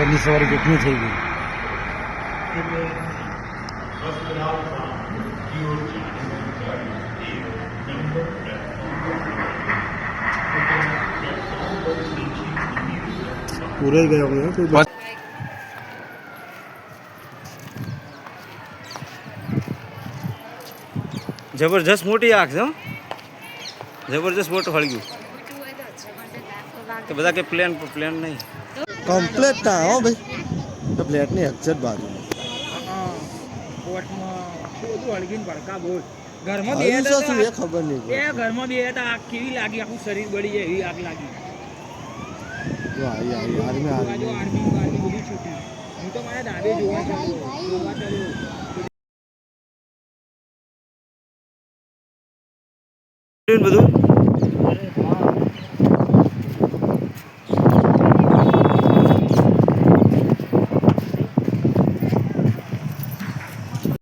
વહેલી સવારે કેટલી થઈ ગઈ. પૂરાઈ ગયા અમે કોઈ જબરજસ્ત મોટી આંખ છે, જબરજસ્ત મોટું ફળગ્યું. તો બધા કે પ્લેન નહીં કમ્પ્લેટ ના હો ભાઈ, તો પ્લેટની એક્ઝેક્ટ બાજુ ઘરમાં બે ખબર નહીં. ઘરમાં બે હતા કેવી લાગી, આખું શરીર બળી જાય એવી આગ લાગી. આર્મી બધી છૂટી. હું તો મારા દાદે જોવા બધું